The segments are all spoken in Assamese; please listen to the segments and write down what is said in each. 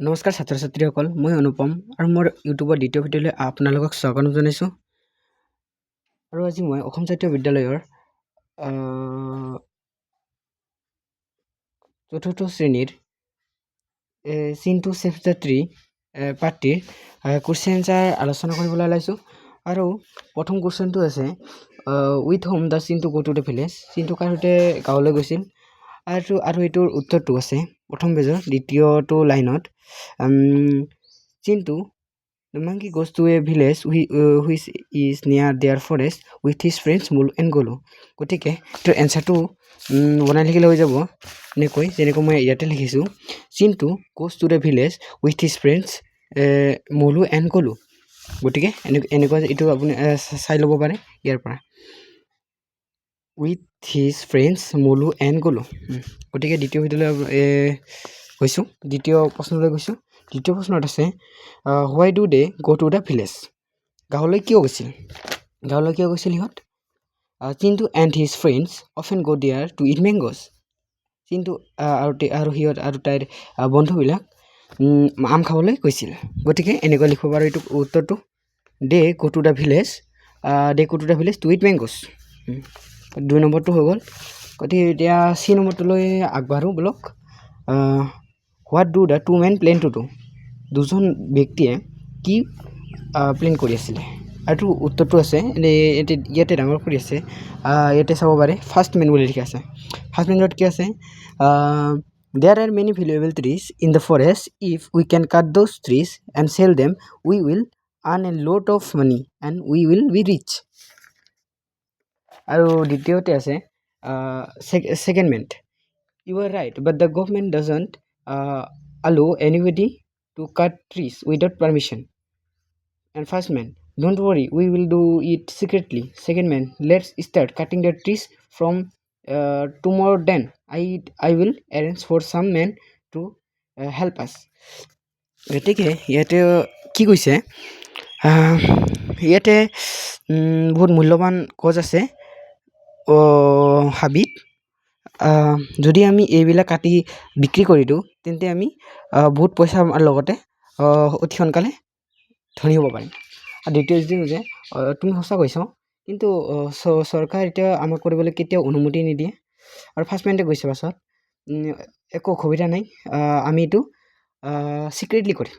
নমস্কাৰ ছাত্ৰ ছাত্ৰীসকল, মই অনুপম আৰু মোৰ ইউটিউবৰ দ্বিতীয় ভিডিঅ'লৈ আপোনালোকক স্বাগতম জনাইছোঁ। আৰু আজি মই অসম জাতীয় বিদ্যালয়ৰ চতুৰ্থ শ্ৰেণীৰ চিনটো চেভ দ্য ট্ৰী পাৰ্টটিৰ কুৱেশ্যন এনচাৰ আলোচনা কৰিবলৈ ওলাইছোঁ। আৰু প্ৰথম কুৱেশ্যনটো আছে উইথ হোম দ্য চিনটো গো টু দ্য ভিলেজ। চিনটো কাৰ সৈতে গাঁৱলৈ গৈছিল। আৰু এইটোৰ উত্তৰটো আছে প্ৰথম পেজৰ দ্বিতীয়টো লাইনত। চিনটো the monkey goes to a village which is near their forest with his friends Mulu and Golu. গতিকে এইটোৰ এনচাৰটো বনাই লিখিলে হৈ যাব এনেকৈ, যেনেকৈ মই ইয়াতে লিখিছোঁ চিনটো goes to the village with his friends Mulu and Golu। গতিকে এনেকুৱা এইটো আপুনি চাই ল'ব পাৰে ইয়াৰ পৰা, উইথ হিজ ফ্ৰেণ্ডছ মুলু এণ্ড গ'লো। গতিকে দ্বিতীয় ভিডিঅ'লৈ গৈছোঁ, দ্বিতীয় প্ৰশ্নলৈ গৈছোঁ। দ্বিতীয় প্ৰশ্নত আছে হোৱাই ডু দে গ' টু দ্য ভিলেজ। গাঁৱলৈ কিয় গৈছিল সিহঁত। চিনটো এণ্ড হিজ ফ্ৰেণ্ডছ অফেন গ' দেয়াৰ টু ইট মেংগ'জ। চিনটো আৰু সিহঁত আৰু তাইৰ বন্ধুবিলাক আম খাবলৈ গৈছিল। গতিকে এনেকৈ লিখিব পাৰোঁ এইটো উত্তৰটো, দে গ' to the village to it মেংগ'জ। 2 নম্বৰটো হৈ গ'ল। গতিকে এতিয়া চি নম্বৰটোলৈ আগবাঢ়োঁ বলক। What do the two men plan to do. দুজন ব্যক্তিয়ে কি প্লেন কৰি আছিলে। আৰু উত্তৰটো আছে ইয়াতে ডাঙৰ কৰি আছে, ইয়াতে চাব পাৰে ফাৰ্ষ্ট মেন বুলি লিখা আছে। ফাৰ্ষ্ট মেনত কি আছে, there are many valuable trees in the forest if we can cut those trees and sell them we will earn a lot of money and we will be rich. আৰু দ্বিতীয়তে আছে second meant you are right but the government doesn't allow anybody to cut trees without permission. And first man, don't worry, we will do it secretly. Second man, let's start cutting the trees from tomorrow. Then I will arrange for some men to help us. গতিকে ইয়াতে কি কৈছে, ইয়াতে বহুত মূল্যৱান গছ আছে হাবিত। যদি আমি এইবিলাক কাটি বিক্ৰী কৰি দিওঁ তেন্তে আমি বহুত পইচা লগতে অতি সোনকালে ধনী হ'ব পাৰিম। আৰু দ্বিতীয় যিটো যে তুমি সঁচা কৈছ, কিন্তু চৰকাৰে এতিয়া আমাক কৰিবলৈ কেতিয়াও অনুমতি নিদিয়ে। আৰু ফাৰ্ষ্ট মেণ্টে কৈছে পাছত একো অসুবিধা নাই, আমি এইটো ছিক্ৰেটলি কৰিম।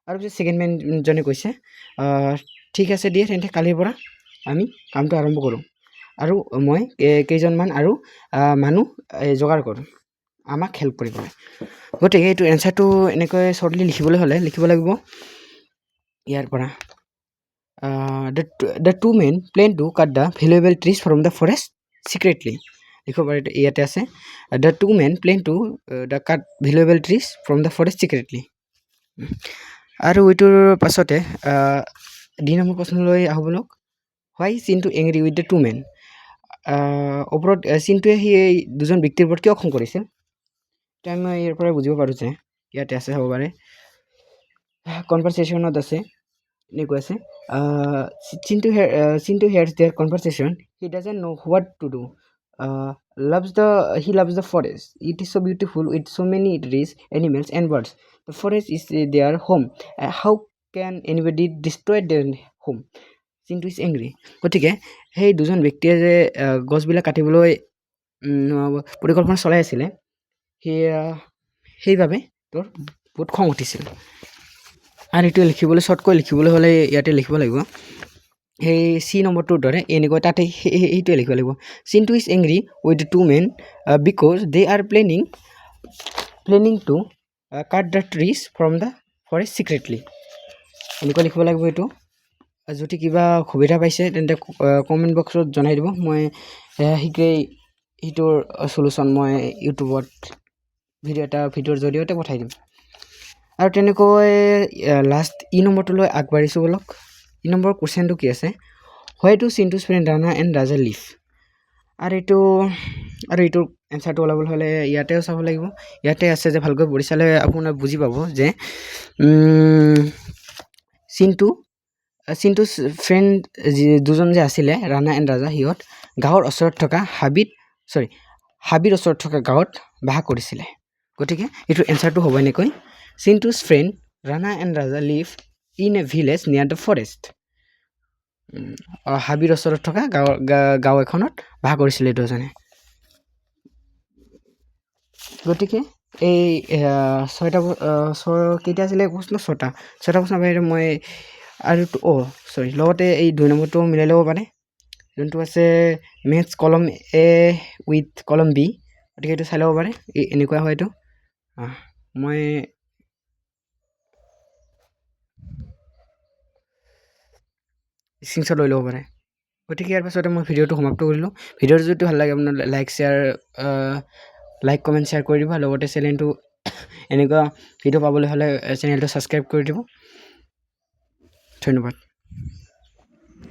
আৰু পিছত ছেকেণ্ড মেনজনে কৈছে ঠিক আছে দিয়ে, তেন্তে কালিৰ পৰা আমি কামটো আৰম্ভ কৰোঁ আৰু মই কেইজনমান আৰু মানুহ যোগাৰ কৰোঁ আমাক হেল্প কৰিবলৈ। গতিকে এইটো এনচাৰটো এনেকৈ শ্বৰ্টলি লিখিবলৈ হ'লে লিখিব লাগিব ইয়াৰ পৰা, the two men plan to cut the valuable trees from the forest secretly. লিখিব পাৰে ইয়াতে আছে the two men plan to the cut valuable trees from the forest secretly. আৰু এইটোৰ পাছতে দুই নম্বৰ প্ৰশ্নলৈ আহোঁ বলক। হোৱাই চিনটো এংৰি উইথ দ্য টু মেন। ওপৰত চিনটোৱে সেই দুজন ব্যক্তিৰ ওপৰত কিয় খং কৰিছিল। এতিয়া মই ইয়াৰ পৰা বুজিব পাৰোঁ যে ইয়াতে আছে হ'ব পাৰে কনভাৰচেশ্যনত আছে, এনেকুৱা আছে Chintu hears their conversation, he doesn't know' what to do, he loves the forest, it is so beautiful with so many trees, animals and birds, the forest is their home, how can anybody destroy their home, চিনটো ইজ এংগ্ৰি। গতিকে সেই দুজন ব্যক্তিয়ে যে গছবিলাক কাটিবলৈ পৰিকল্পনা চলাই আছিলে, সেইবাবে তোৰ বহুত খং উঠিছিল। আৰু এইটো লিখিবলৈ শ্বৰ্টকৈ লিখিবলৈ হ'লে ইয়াতে লিখিব লাগিব সেই চি নম্বৰটোৰ দৰে এনেকৈ, তাতে সেইটোৱে লিখিব লাগিব Chintu is angry with two men because they are planning to cut the trees from the forest secretly. এনেকৈ লিখিব লাগিব এইটো। যদি কিবা সুবিধা পাইছে তেন্তে কমেণ্ট বক্সত জনাই দিব, মই শীঘ্ৰেই সেইটোৰ চলুশ্যন মই ইউটিউবত ভিডিঅ'ৰ জৰিয়তে পঠাই দিম। আৰু তেনেকৈ লাষ্ট ই নম্বৰটোলৈ আগবাঢ়িছোঁ বলক। ই নম্বৰ কুৱেশ্যনটো কি আছে, where do Chintu's friend Rana and Raja live. আৰু এইটোৰ এনচাৰটো ওলাবলৈ হ'লে ইয়াতেও চাব লাগিব, ইয়াতে আছে যে ভালকৈ পঢ়ি চালে আপোনাৰ বুজি পাব যে চিনটোজ ফ্ৰেণ্ড দুজন যে আছিলে ৰাণা এণ্ড ৰাজা, সিহঁত গাঁৱৰ ওচৰত থকা হাবিৰ ওচৰত থকা গাঁৱত বাস কৰিছিলে। গতিকে এইটোৰ এনচাৰটো হ'ব এনেকৈ, Chintu's friend Rana and Raja live in a village near the forest. হাবিৰ ওচৰত থকা গাঁও এখনত বাস কৰিছিলে দুজনে। গতিকে এই কেইটা আছিলে প্ৰশ্ন? ছটা প্ৰশ্নৰ বাহিৰে মই আৰু লগতে এই 2 নম্বৰটো মিলাই ল'ব পাৰে, যোনটো আছে মেথছ কলম এ উইথ কলম বি। গতিকে এইটো চাই ল'ব পাৰে, এনেকুৱা হয় এইটো। মই স্ক্ৰীনশ্বট লৈ ল'ব পাৰে। গতিকে ইয়াৰ পাছতে মই ভিডিঅ'টো সমাপ্ত কৰিলোঁ। ভিডিঅ'টো যদি ভাল লাগে আপোনাৰ লাইক কমেণ্ট শ্বেয়াৰ কৰি দিব, লগতে চেনেলটো এনেকুৱা ভিডিঅ' পাবলৈ হ'লে চেনেলটো ছাবস্ক্ৰাইব কৰি দিব। ধন্যবাদ।